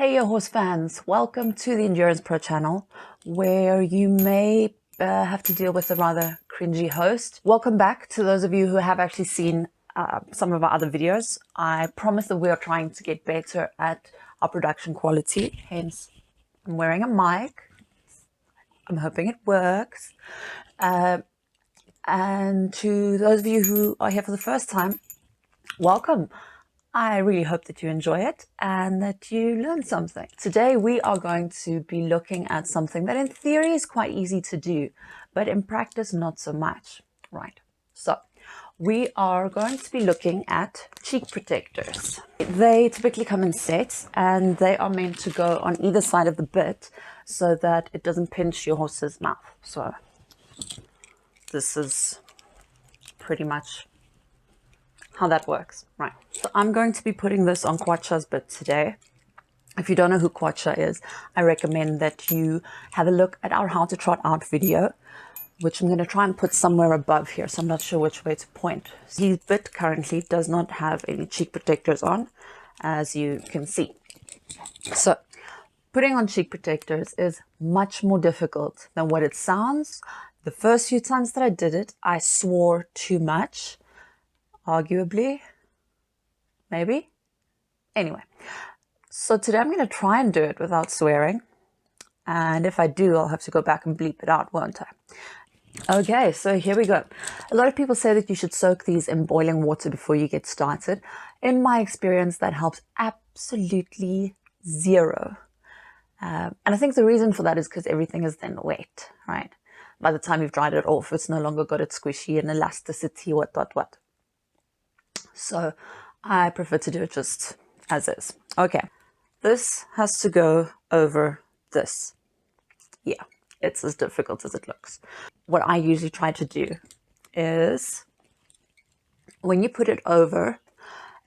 Hey horse fans, welcome to the Endurance Pro channel, where you may have to deal with a rather cringy host. Welcome back to those of you who have actually seen some of our other videos. I promise that we are trying to get better at our production quality, hence I'm wearing a mic. I'm hoping it works. And to those of you who are here for the first time, welcome. I really hope that you enjoy it and that you learn something. Today we are going to be looking at something that in theory is quite easy to do, but in practice not so much, right? So we are going to be looking at cheek protectors. They typically come in sets and they are meant to go on either side of the bit so that it doesn't pinch your horse's mouth. So this is pretty much how that works, right? So I'm going to be putting this on Kwacha's bit today. If you don't know who Kwacha is, I recommend that you have a look at our How to Trot Out video, which I'm going to try and put somewhere above here, so I'm not sure which way to point. His bit currently does not have any cheek protectors on, as you can see. So putting on cheek protectors is much more difficult than what it sounds. The first few times that I did it, I swore too much. Arguably, maybe. Anyway, so today I'm going to try and do it without swearing. And if I do, I'll have to go back and bleep it out, won't I? Okay, so here we go. A lot of people say that you should soak these in boiling water before you get started. In my experience, that helps absolutely zero. And I think the reason for that is because everything is then wet, right? By the time you've dried it off, it's no longer got its squishy and elasticity, what. So I prefer to do it just as is. Okay, this has to go over this. Yeah, it's as difficult as it looks. What I usually try to do is when you put it over,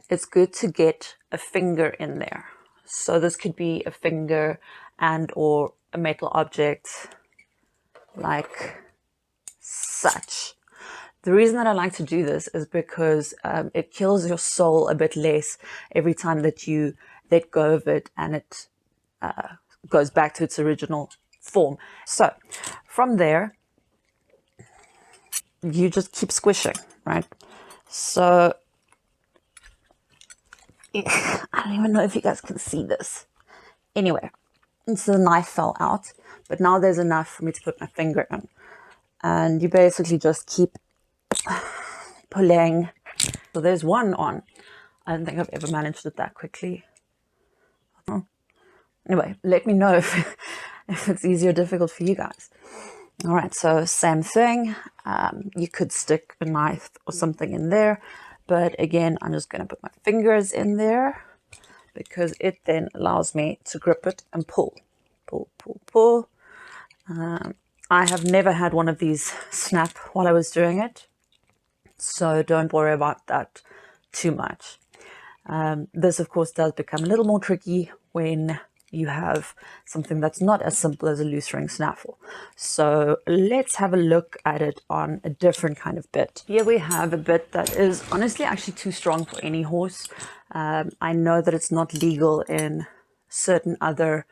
it's good to get a finger in there. So this could be a finger and or a metal object like such. The reason that I like to do this is because it kills your soul a bit less every time that you let go of it and it goes back to its original form. So from there, you just keep squishing, right? So I don't even know if you guys can see this. Anyway, so the knife fell out, but now there's enough for me to put my finger in. And you basically just keep pulling. So there's one on. I don't think I've ever managed it that quickly. Anyway, let me know if it's easy or difficult for you guys. All right, so same thing. You could stick a knife or something in there, but again, I'm just going to put my fingers in there because it then allows me to grip it and pull. Pull. I have never had one of these snap while I was doing it, so don't worry about that too much. This, of course, does become a little more tricky when you have something that's not as simple as a loose ring snaffle. So let's have a look at it on a different kind of bit. Here we have a bit that is honestly actually too strong for any horse. I know that it's not legal in certain other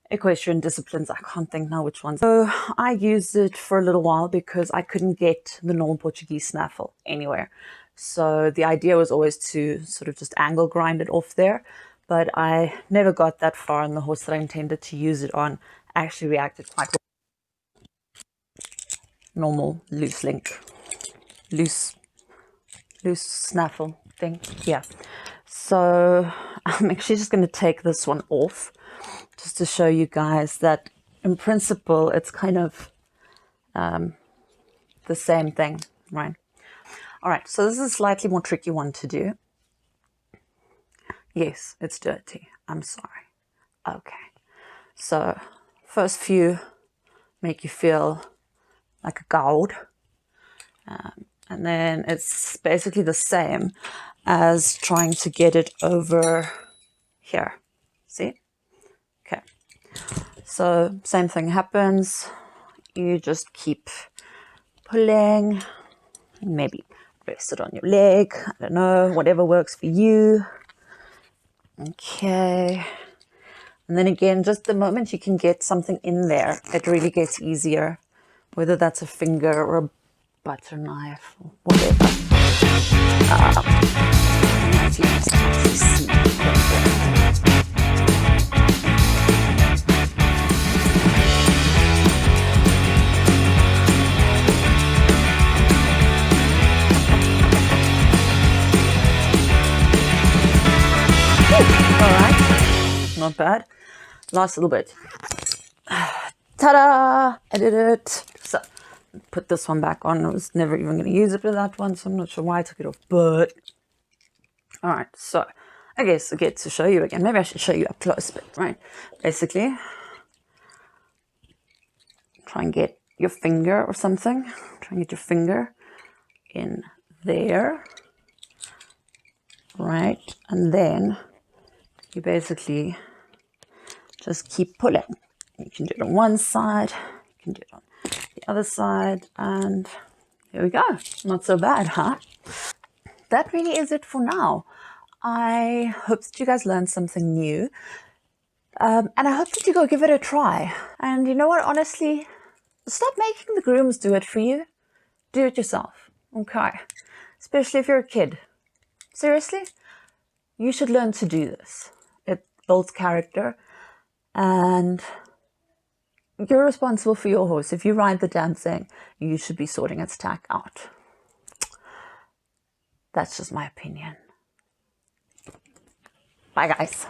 equestrian disciplines. I can't think now which ones. So I used it for a little while because I couldn't get the normal Portuguese snaffle anywhere. So the idea was always to sort of just angle grind it off there, but I never got that far, and the horse that I intended to use it on actually reacted quite well. Normal loose snaffle thing. Yeah. So I'm actually just going to take this one off just to show you guys that in principle it's kind of the same thing, right? All right, so this is a slightly more tricky one to do. Yes, it's dirty. I'm sorry. Okay, so first few make you feel like a gold. And then it's basically the same as trying to get it over here. See? Okay. So same thing happens. You just keep pulling. Maybe rest it on your leg. I don't know. Whatever works for you. Okay. And then again, just the moment you can get something in there, it really gets easier, whether that's a finger or a butter knife or whatever. As you can start to see. All right, not bad. Last little bit. Ta-da! I did it. So, put this one back on. I was never even going to use it for that one, so I'm not sure why I took it off. But all right, so I guess I get to show you again. Maybe I should show you up close, but right. Basically, try and get your finger or something. Try and get your finger in there, right? And then you basically just keep pulling. You can do it on one side, you can do it on the other side, and there we go. Not so bad, huh? That really is it for now. I hope that you guys learned something new, and I hope that you go give it a try. And you know what, honestly, stop making the grooms do it for you. Do it yourself, okay? Especially if you're a kid. Seriously, you should learn to do this. It builds character, and you're responsible for your horse. If you ride the damn thing, you should be sorting its tack out. That's just my opinion. Bye, guys.